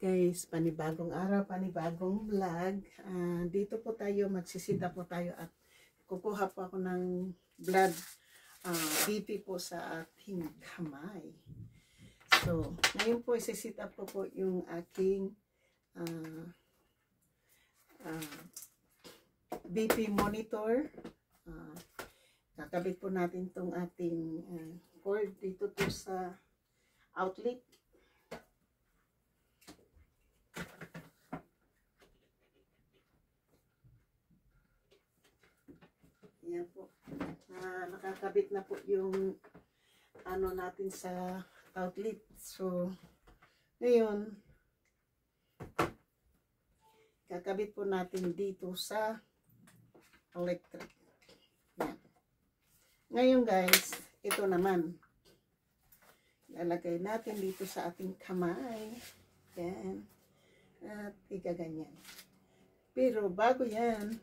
Guys, panibagong araw, panibagong vlog. Dito po tayo, magsisita po tayo at kukuha po ako ng blood BP po sa ating kamay. So, ngayon po isisita po yung aking BP monitor. Kakabit po natin tong ating cord dito po sa outlet. Yan po. Nakakabit na po yung ano natin sa outlet. So, ngayon, kakabit po natin dito sa electric. Yan. Ngayon guys, ito naman. Lalagay natin dito sa ating kamay. Yan. At igaganyan. Pero bago yan,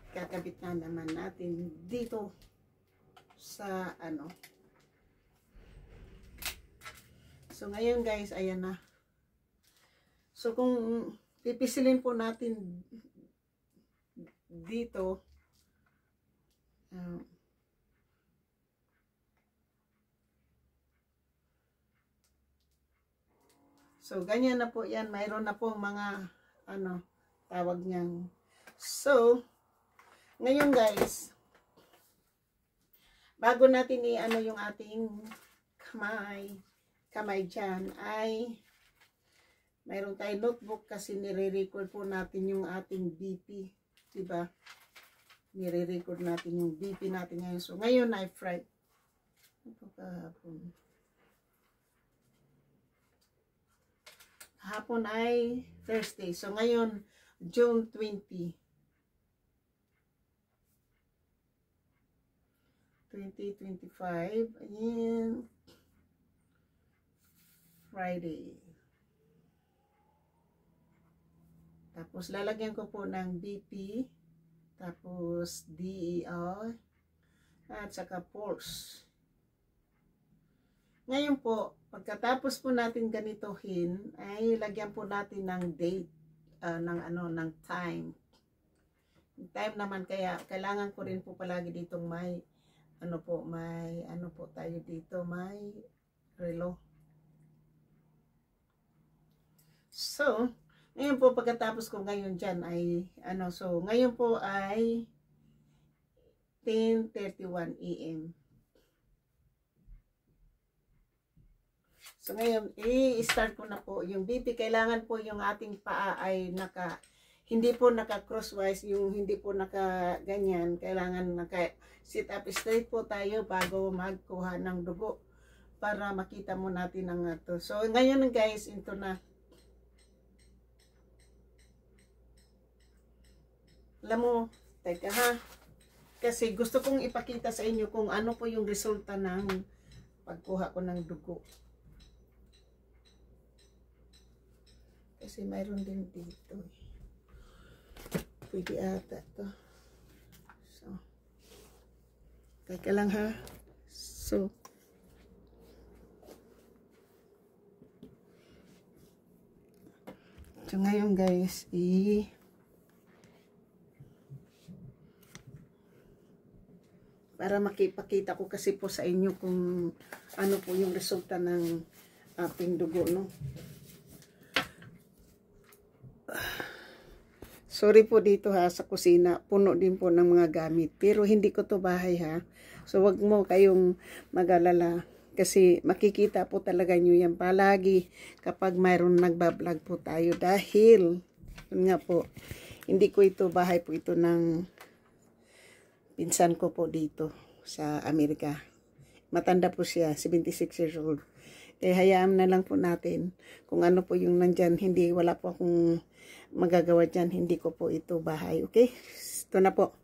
kakabit na naman natin dito sa ano. So ngayon guys, ayan na. So kung pipisilin po natin dito, so ganyan na po yan. Mayroon na po mga ano, tawag niyang. So ngayon guys, bago natin i-ano yung ating kamay dyan, ay mayroon tayong notebook kasi nire-record po natin yung ating BP. Diba? Nire-record natin yung BP natin ngayon. So ngayon ay Friday. Ito kahapon. Kahapon ay Thursday. So ngayon, June 20. 2025, ayan, Friday. Tapos lalagyan ko po ng BP, tapos DER, at saka pulse. Ngayon po, pagkatapos po natin ganitohin, ay lagyan po natin ng date, ng time. Time naman, kaya kailangan ko rin po palagi ditong may may tayo dito, may relo. So, ngayon po pagkatapos ko ngayon dyan ay, so ngayon po ay 10:31 AM. So ngayon, i-start ko na po yung BP. Kailangan po yung ating paa ay hindi po naka-crosswise, yung hindi po naka-ganyan. Kailangan naka-sit up straight po tayo bago magkuha ng dugo para makita mo natin ang ito. So, ngayon guys, ito na. Alam mo, teka ha, kasi gusto kong ipakita sa inyo kung ano po yung resulta ng pagkuha ko ng dugo. Kasi mayroon din dito. Pwede ata to. So, teka lang ha. So, ngayon guys, para makipakita ko kasi po sa inyo kung ano po yung resulta ng ating dugo, no? Sorry po dito ha, sa kusina, puno din po ng mga gamit. Pero hindi ko to bahay ha. So wag mo kayong mag-alala. Kasi makikita po talaga nyo yan palagi kapag mayroon nagbablog po tayo. Dahil, yun nga po, hindi ko ito bahay po ito ng pinsan ko po dito sa Amerika. Matanda po siya, 76 years old. Kaya hayaan na lang po natin kung ano po yung nandyan. Hindi, wala po akong magagawa dyan. Hindi ko po ito bahay. Okay? Ito na po.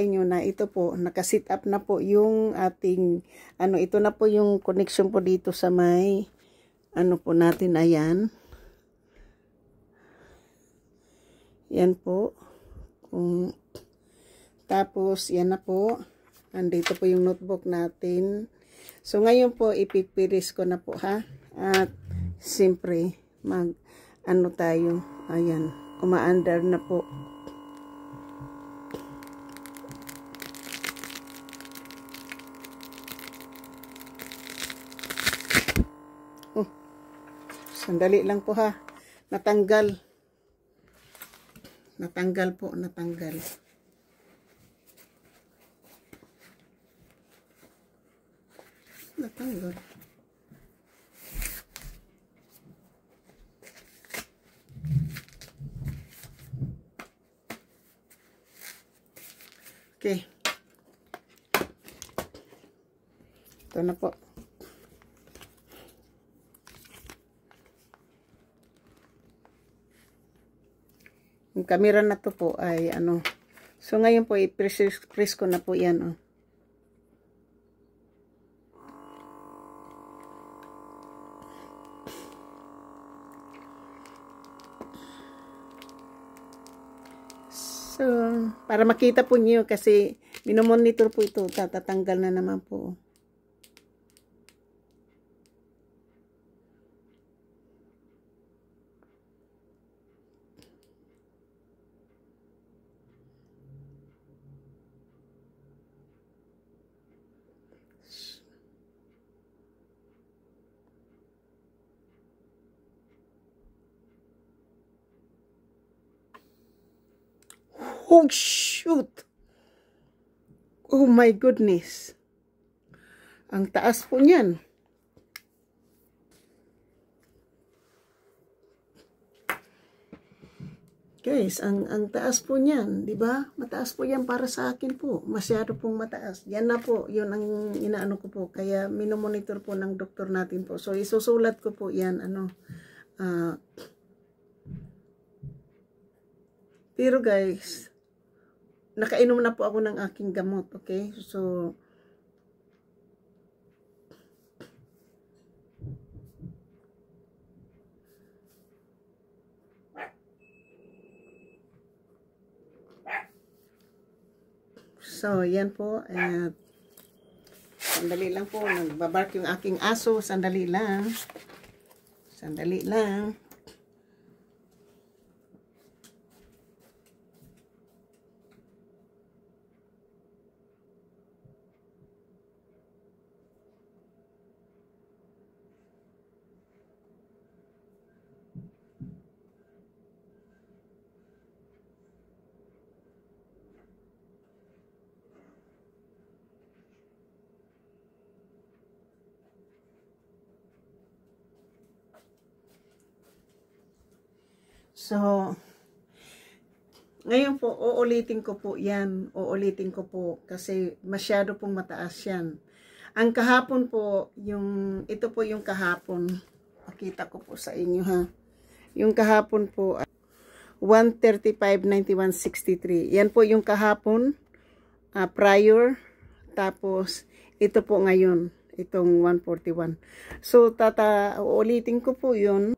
Na ito po, nakasit up na po yung ating, ito na po yung connection po dito sa may, po natin, ayan. Yan po. Tapos, yan na po. Andito po yung notebook natin. So, ngayon po, ipipiris ko na po, ha. At, siyempre, ano tayo, ayan, umaandar na po. Sandali lang po ha. Natanggal. Natanggal po, natanggal. Natanggal. Okay. Ito na po. Yung camera na to po ay ano. So ngayon po i-press ko na po yan. Oh. So para makita po niyo kasi minomonitor po ito. Tatatanggal na naman po. Oh, shoot! Oh my goodness. Ang taas po niyan. Guys, ang taas po niyan, 'di ba? Mataas po 'yan para sa akin po. Masyado pong mataas. Yan na po, 'yun ang inaano ko po. Kaya minomonitor po ng doktor natin po. So isusulat ko po 'yan pero guys, nakainom na po ako ng aking gamot, okay? So, yan po. Sandali lang po. Nagbabark yung aking aso. Sandali lang. Sandali lang. So, ngayon po, uulitin ko po yan. Uulitin ko po kasi masyado pong mataas yan. Ang kahapon po, ito po yung kahapon. Pakita ko po sa inyo ha. Yung kahapon po, 135.91.63. Yan po yung kahapon, prior. Tapos, ito po ngayon, itong 141. So, uulitin ko po yun.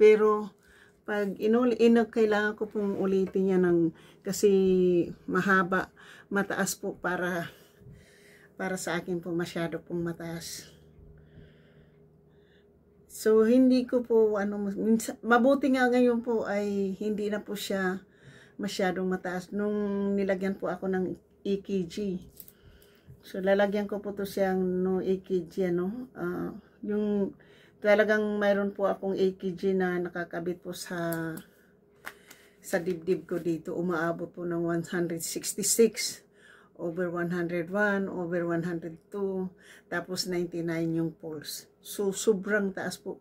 Pero, pag kailangan ko pong ulitin yan kasi mahaba, mataas po para sa akin po masyado pong mataas. So, hindi ko po, mabuti nga ngayon po ay hindi na po siya masyadong mataas. Nung nilagyan po ako ng EKG. So, lalagyan ko po to siyang EKG, yung talagang mayroon po akong EKG na nakakabit po sa dibdib ko dito. Umaabot po ng 166 over 101 over 102 tapos 99 yung pulse. So sobrang taas po.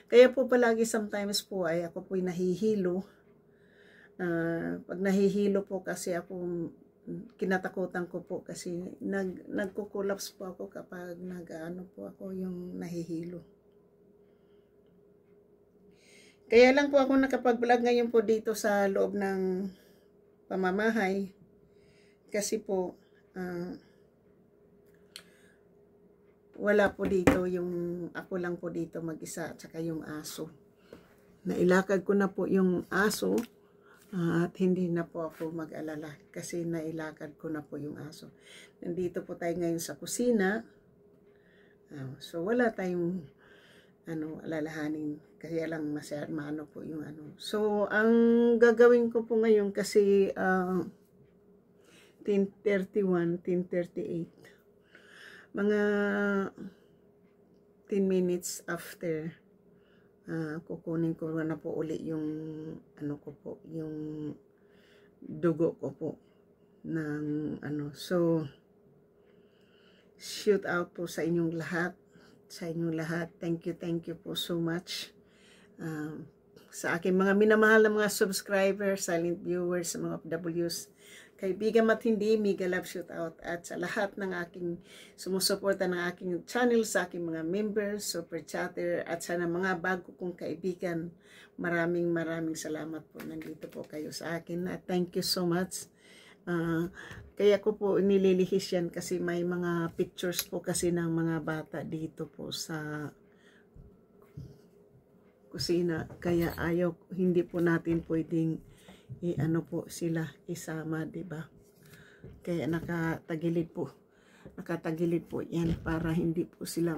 Kaya po palagi sometimes po ay ako po nahihilo. Pag nahihilo po kasi ako, kinatakutan ko po kasi nagko-collapse po ako kapag po ako yung nahihilo. Kaya lang po ako nakapag-vlog ngayon po dito sa loob ng pamamahay. Kasi po, wala po dito ako lang po dito mag-isa at saka yung aso. Nailakad ko na po yung aso at hindi na po ako mag-alala kasi nailakad ko na po yung aso. Nandito po tayo ngayon sa kusina. So wala tayong alalahanin. Kaya lang maano po yung So, ang gagawin ko po ngayon kasi 10:31, 10:38. Mga 10 minutes after, kukunin ko na po uli yung yung dugo ko po ng So, shoot out po sa inyong lahat. Thank you po so much. Sa aking mga minamahal na mga subscribers, silent viewers, sa mga OFWs, kaibigan at hindi, mega love shoot out. At sa lahat ng aking sumusuporta ng aking channel, sa aking mga members, super chatter, at sana mga bago kong kaibigan, maraming salamat po. Nandito po kayo sa akin. At thank you so much. Kaya ko po nililihis yan kasi may mga pictures po kasi ng mga bata dito po sa kusina. Kaya hindi po natin pwedeng po sila isama, diba? Kaya nakatagilid po yan para hindi po sila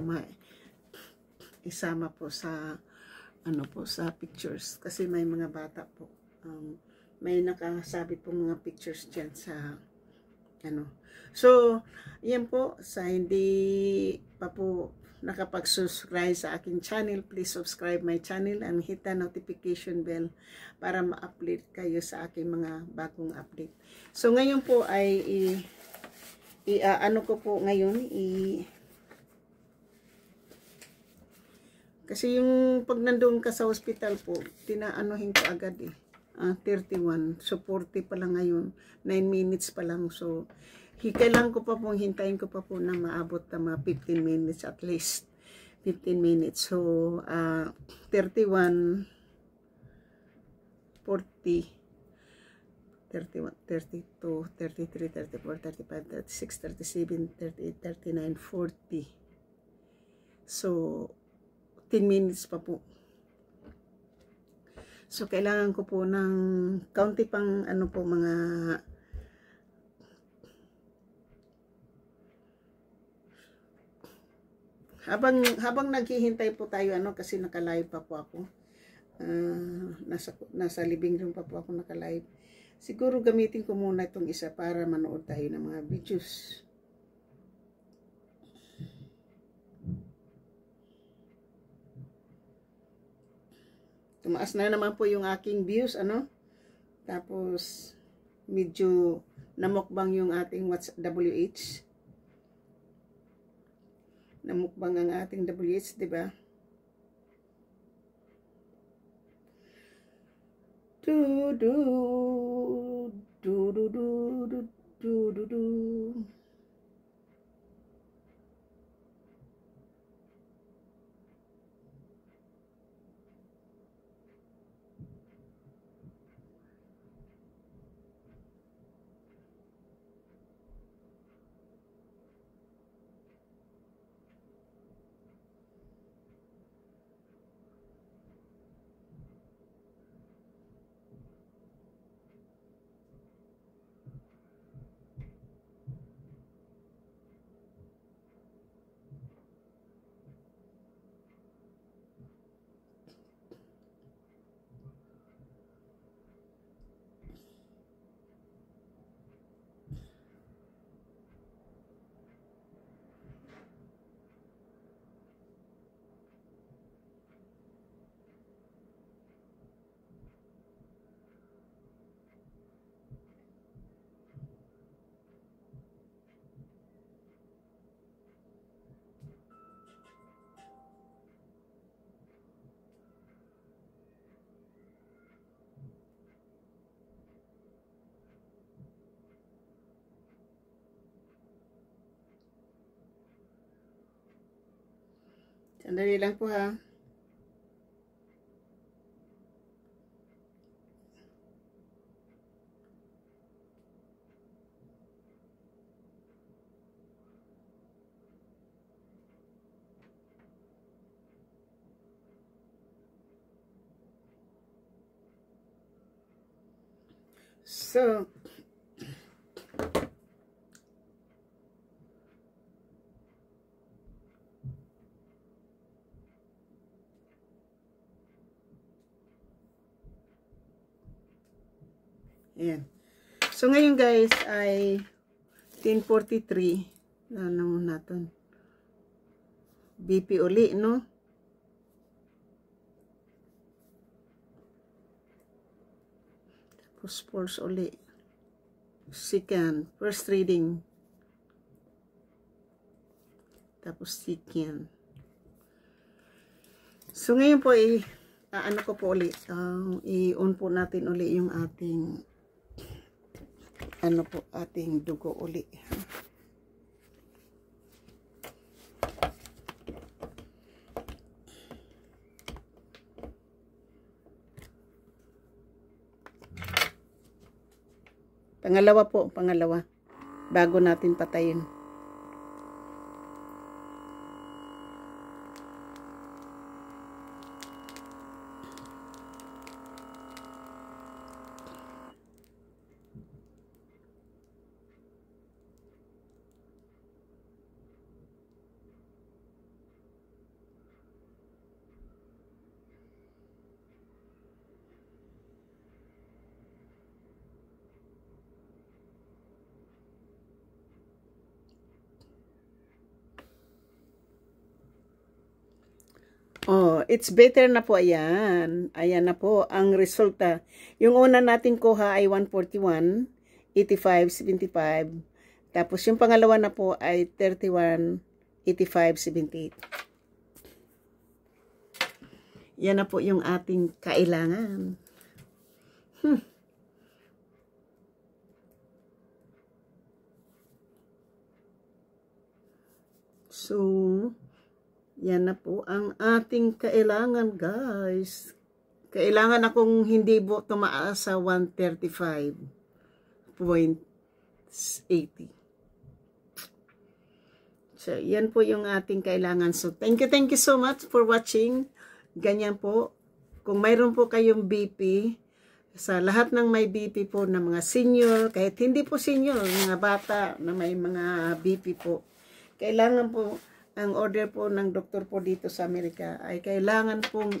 isama po sa sa pictures kasi may mga bata po. May nakasabit po mga pictures dyan sa So, yan po, sa hindi pa po nakapag-subscribe sa aking channel, please subscribe my channel and hit the notification bell para ma-update kayo sa aking mga bagong update. So, ngayon po ay ko po ngayon, kasi yung pag nandoon ka sa hospital po, tinaanuhin ko agad 31. So, 40 pa lang ngayon. 9 minutes pa lang. So, kailangan ko pa po, hintayin ko pa po na maabot na mga 15 minutes at least. 15 minutes. So, 31, 40, 31, 32, 33, 34, 35, 36, 37, 38, 39, 40. So, 10 minutes pa po. So, kailangan ko po ng kaunti pang po mga habang naghihintay po tayo kasi naka-live pa po ako. Nasa living room pa po ako naka-live. Siguro gamitin ko muna itong isa para manood tayo ng mga videos. Tumaas na naman po yung aking views, Tapos, medyo namukbang yung ating WH. Namukbang ang ating WH, diba? Do do do do do do do do do. Sandali lang po ha. So, Ayan. So, ngayon guys ay 10:43. Ano natin? BP uli, no? Tapos pulse uli. Second. First reading. Tapos second. So, ngayon po ano ko po ulit. I-on po natin uli yung ating ating dugo uli. Pangalawa po, pangalawa. Bago natin patayin. Oh, it's better na po. Ayan. Ayan na po ang resulta. Yung una natin kuha ay 141, 85, 75. Tapos yung pangalawa na po ay 31, 85, 78. Yan na po yung ating kailangan. So, yan na po ang ating kailangan, guys. Kailangan akong hindi po tumaas sa 135.80. So, yan po yung ating kailangan. So, thank you so much for watching. Ganyan po. Kung mayroon po kayong BP, sa lahat ng may BP po na mga senior, kahit hindi po senior, mga bata na may mga BP po, kailangan po, ang order po ng doktor po dito sa Amerika ay kailangan pong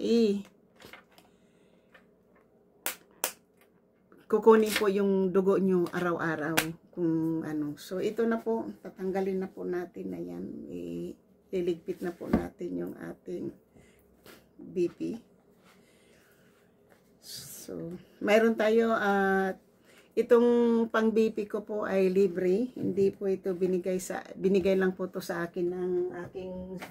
kukunin po yung dugo nyo araw-araw kung ano. So ito na po, tatanggalin na po natin na yan. Iligpit na po natin yung ating BP. So mayroon tayo itong pang BP ko po ay libre. Hindi po ito binigay lang po to sa akin ng aking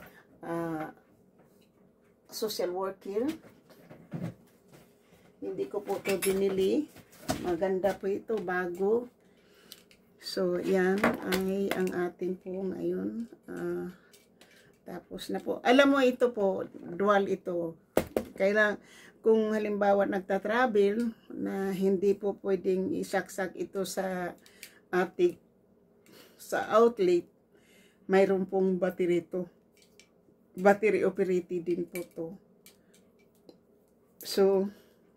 social worker. Hindi ko po to binili. Maganda po ito, bago. So, yan ay ang ating po ngayon. Tapos na po. Alam mo ito po, dual ito. Kailangan, kung halimbawa nagta-travel na hindi po pwedeng isaksak ito sa outlet, mayroon pong battery to. Battery operated din po to. So,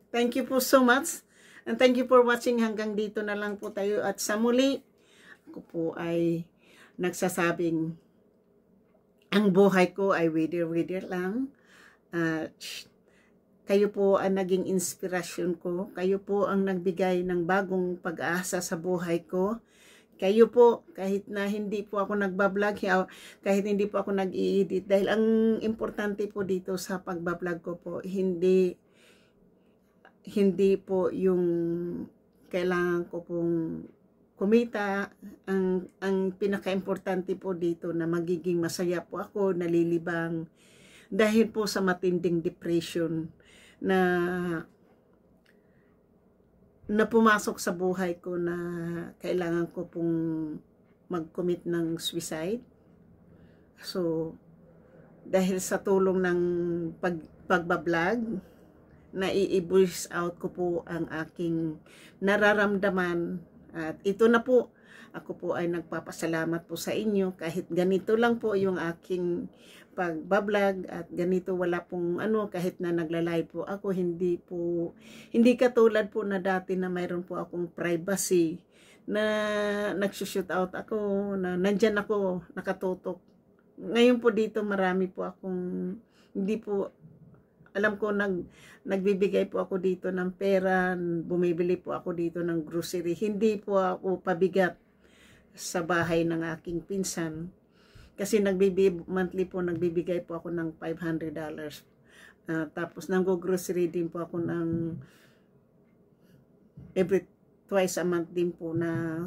thank you po so much. And thank you for watching. Hanggang dito na lang po tayo. At sa muli, ako po ay nagsasabing ang buhay ko ay wither lang. Kayo po ang naging inspirasyon ko. Kayo po ang nagbigay ng bagong pag-asa sa buhay ko. Kayo po, kahit na hindi po ako nagbablog, kahit hindi po ako nag-i-edit, dahil ang importante po dito sa pagbablog ko po, hindi po yung kailangan ko pong kumita. Ang pinaka-importante po dito na magiging masaya po ako, nalilibang, dahil po sa matinding depression na pumasok sa buhay ko, na kailangan ko pong mag-commit ng suicide. So, dahil sa tulong ng pagbablog, na i-voice out ko po ang aking nararamdaman. At ito na po, ako po ay nagpapasalamat po sa inyo. Kahit ganito lang po yung aking pagbablog at ganito, wala pong kahit na nagla-live po ako, hindi katulad po na dati na mayroon po akong privacy, na nagsushoot out ako, na nandyan ako nakatutok. Ngayon po dito marami po akong hindi po alam ko nagbibigay po ako dito ng pera, bumibili po ako dito ng grocery. Hindi po ako pabigat sa bahay ng aking pinsan. Kasi monthly po nagbibigay po ako ng $500. Tapos nanggo-grocery din po ako ng twice a month din po na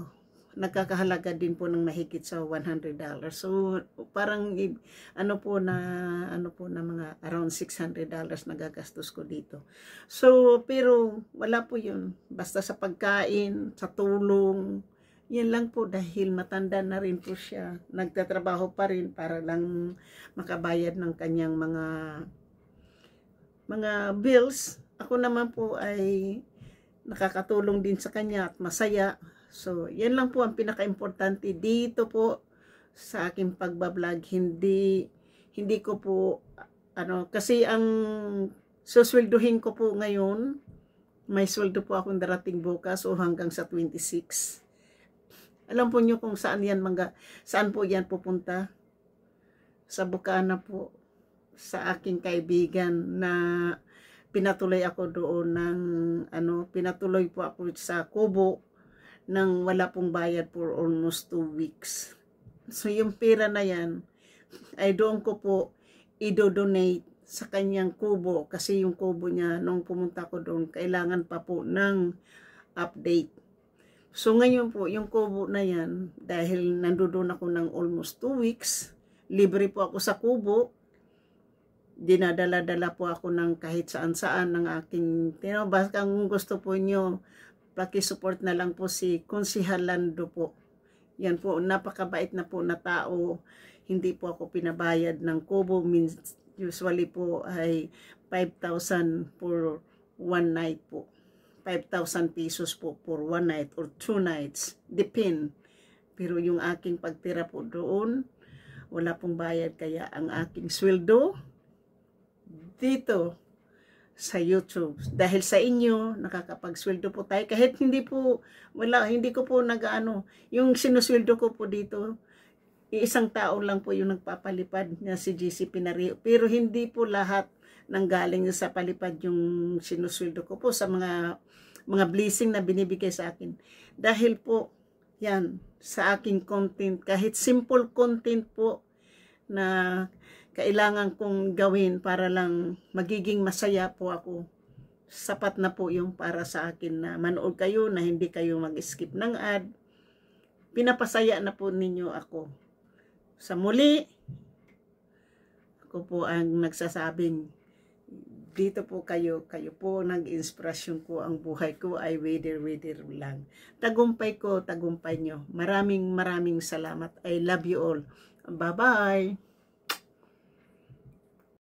nagkakahalaga din po ng mahigit sa $100. So parang ano po na mga around $600 nagagastos ko dito. So pero wala po 'yun. Basta sa pagkain, sa tulong, yan lang po dahil matanda na rin po siya. Nagtatrabaho pa rin para lang makabayad ng kanyang mga bills. Ako naman po ay nakakatulong din sa kanya at masaya. So, yan lang po ang pinaka-importante dito po sa aking pagbablog. Hindi ko po, kasi ang suswelduhin ko po ngayon, may sweldo po akong darating bukas o hanggang sa 26. Alam po nyo kung saan po yan pupunta? Sa Bukana po, sa aking kaibigan na pinatuloy ako doon pinatuloy po ako sa Kubo nang wala pong bayad for almost 2 weeks. So yung pera na yan ay doon ko po i-donate sa kanyang kubo kasi yung kubo niya nung pumunta ko doon kailangan pa po ng update. So ngayon po yung kubo na yan dahil nandoon ako ng almost 2 weeks, libre po ako sa kubo. Dinadala-dala po ako ng kahit saan-saan ng aking, basta kung gusto po nyo, paki-support na lang po si Konsehal Lando po. Yan po, napakabait na po na tao. Hindi po ako pinabayad ng kubo. Usually po ay 5,000 for one night po. 5,000 pesos po for one night or 2 nights. Depend. Pero yung aking pagtira po doon, wala pong bayad. Kaya ang aking sweldo dito sa YouTube. Dahil sa inyo, nakakapagsweldo po tayo. Kahit hindi ko po yung sinusweldo ko po dito, isang tao lang po yung nagpapalipad na si GC Pinario. Pero hindi po lahat nang galing sa palipad yung sinusweldo ko po sa mga blessing na binibigay sa akin. Dahil po, yan, sa aking content, kahit simple content po na kailangan kong gawin para lang magiging masaya po ako. Sapat na po yung para sa akin na manood kayo, na hindi kayo mag-skip ng ad. Pinapasaya na po ninyo ako. Sa muli, ako po ang nagsasabing, dito po kayo po nag-inspirasyon ko, ang buhay ko ay wither lang. Tagumpay ko, tagumpay nyo. Maraming salamat. I love you all. Bye-bye.